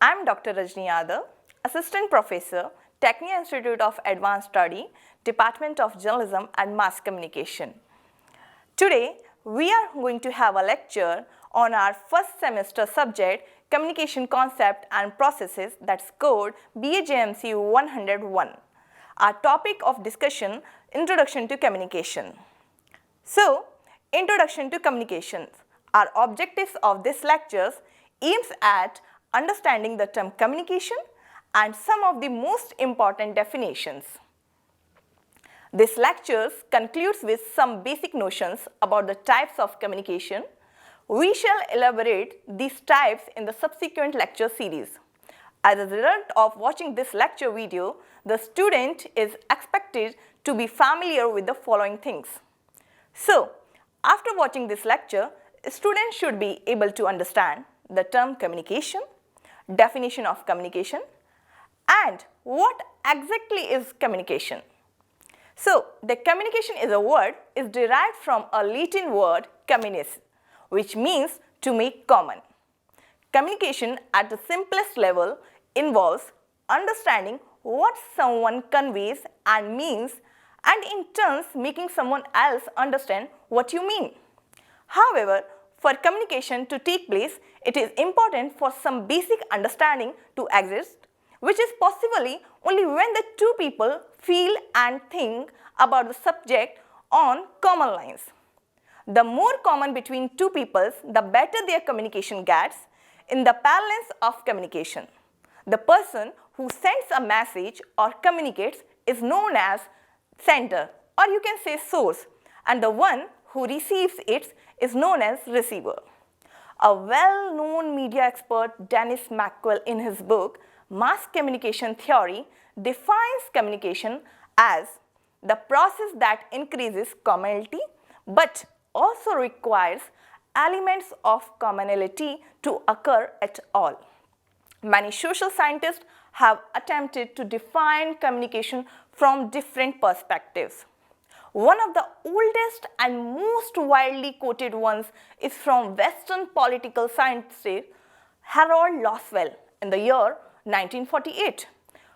I'm Dr. RAJNI YADAV, Assistant Professor, Tecnia Institute of Advanced Study, Department of Journalism and Mass Communication. Today, we are going to have a lecture on our first semester subject, Communication Concept and Processes, that's code BA JMC 101. Our topic of discussion, Introduction to Communication. So, Introduction to Communications. Our objectives of this lectures aims at understanding the term communication and some of the most important definitions. This lecture concludes with some basic notions about the types of communication. We shall elaborate these types in the subsequent lecture series. As a result of watching this lecture video, the student is expected to be familiar with the following things. So, after watching this lecture, students should be able to understand the term communication, definition of communication, and what exactly is communication. So, the communication is a word is derived from a Latin word communis, which means to make common. Communication at the simplest level involves understanding what someone conveys and means, and in turn making someone else understand what you mean. However, for communication to take place, it is important for some basic understanding to exist, which is possibly only when the two people feel and think about the subject on common lines. The more common between two peoples, the better their communication gets in the parlance of communication. The person who sends a message or communicates is known as sender, or you can say source, and the one who receives it is known as receiver. A well-known media expert, Dennis McQuell, in his book Mass Communication Theory, defines communication as the process that increases commonality but also requires elements of commonality to occur at all. Many social scientists have attempted to define communication from different perspectives. One of the oldest and most widely quoted ones is from Western political scientist Harold Loswell in the year 1948,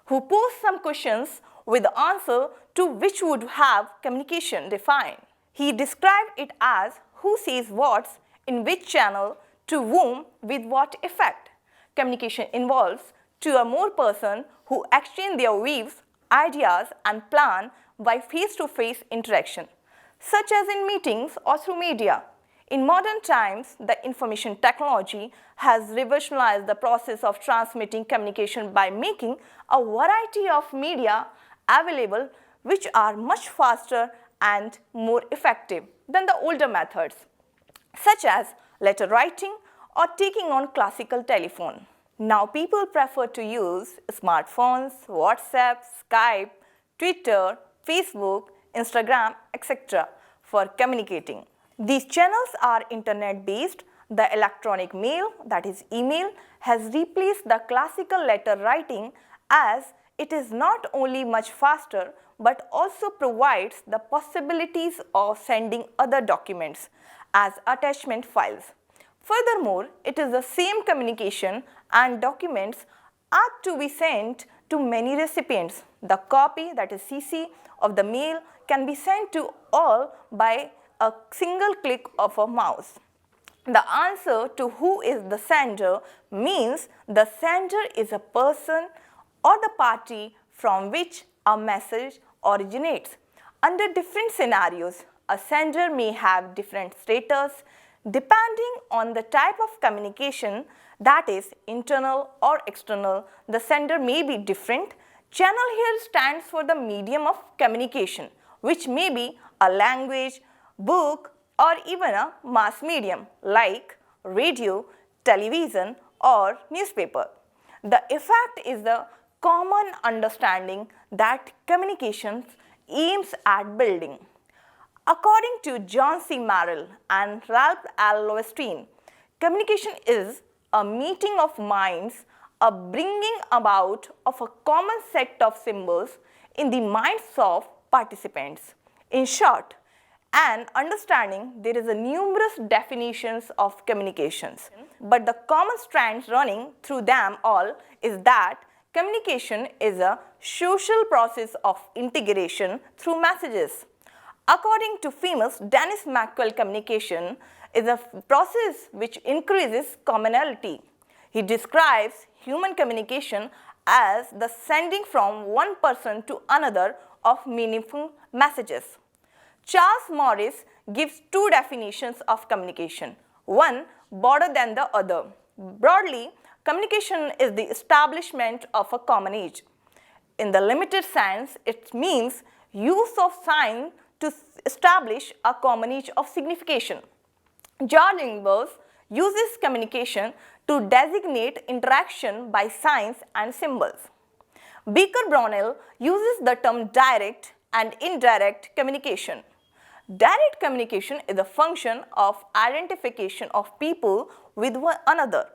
who posed some questions with the answer to which would have communication defined. He described it as who says what, in which channel, to whom, with what effect. Communication involves two or more persons who exchange their views, ideas, and plan by face-to-face interaction, such as in meetings or through media. In modern times, the information technology has revolutionized the process of transmitting communication by making a variety of media available which are much faster and more effective than the older methods, such as letter writing or taking on classical telephone. Now people prefer to use smartphones, WhatsApp, Skype, Twitter, Facebook, Instagram, etc. for communicating. These channels are internet-based. The electronic mail, that is email, has replaced the classical letter writing as it is not only much faster but also provides the possibilities of sending other documents as attachment files. Furthermore, it is the same communication and documents are to be sent to many recipients. The copy, that is CC, of the mail can be sent to all by a single click of a mouse. The answer to who is the sender means the sender is a person or the party from which a message originates. Under different scenarios, a sender may have different status depending on the type of communication, that is internal or external. The sender may be different. Channel here stands for the medium of communication, which may be a language, book, or even a mass medium like radio, television, or newspaper. The effect is the common understanding that communications aims at building. According to John C. Merrill and Ralph L. Lowenstein, communication is a meeting of minds, a bringing about of a common set of symbols in the minds of participants. In short, and understanding there is a numerous definitions of communications. But the common strands running through them all is that communication is a social process of integration through messages. According to famous Dennis McQuell, communication is a process which increases commonality. He describes human communication as the sending from one person to another of meaningful messages. Charles Morris gives two definitions of communication, one broader than the other. Broadly, communication is the establishment of a common age. In the limited sense, it means use of sign to establish a common age of signification. George Ingles uses communication to designate interaction by signs and symbols. Baker Brownell uses the term direct and indirect communication. Direct communication is a function of identification of people with one another.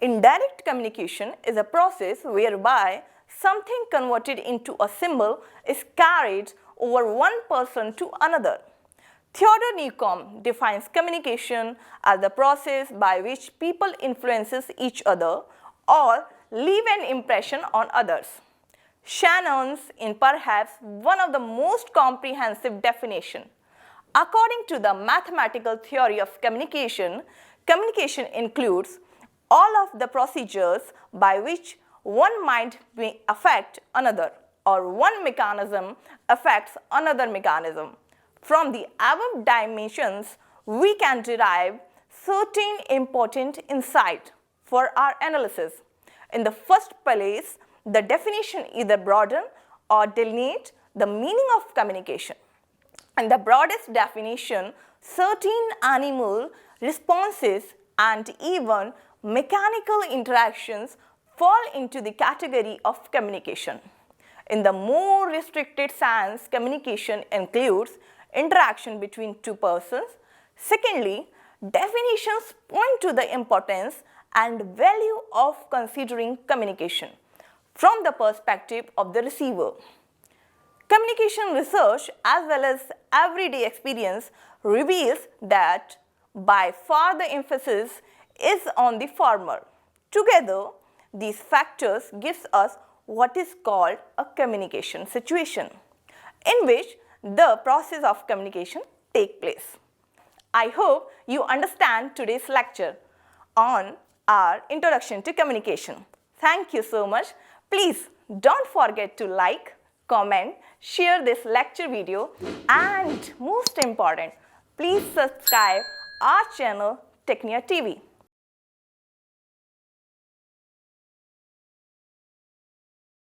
Indirect communication is a process whereby something converted into a symbol is carried over one person to another. Theodore Newcomb defines communication as the process by which people influences each other or leave an impression on others. Shannon's in perhaps one of the most comprehensive definitions. According to the mathematical theory of communication, communication includes all of the procedures by which one mind may affect another or one mechanism affects another mechanism. From the above dimensions, we can derive certain important insight for our analysis. In the first place, the definition either broaden or delineate the meaning of communication. In the broadest definition, certain animal responses and even mechanical interactions fall into the category of communication. In the more restricted sense, communication includes interaction between two persons. Secondly, definitions point to the importance and value of considering communication from the perspective of the receiver. Communication research as well as everyday experience reveals that by far the emphasis is on the former. Together, these factors gives us what is called a communication situation, in which the process of communication takes place. I hope you understand today's lecture on our introduction to communication. Thank you so much. Please don't forget to like, comment, share this lecture video, and most important, please subscribe our channel Tecnia TV.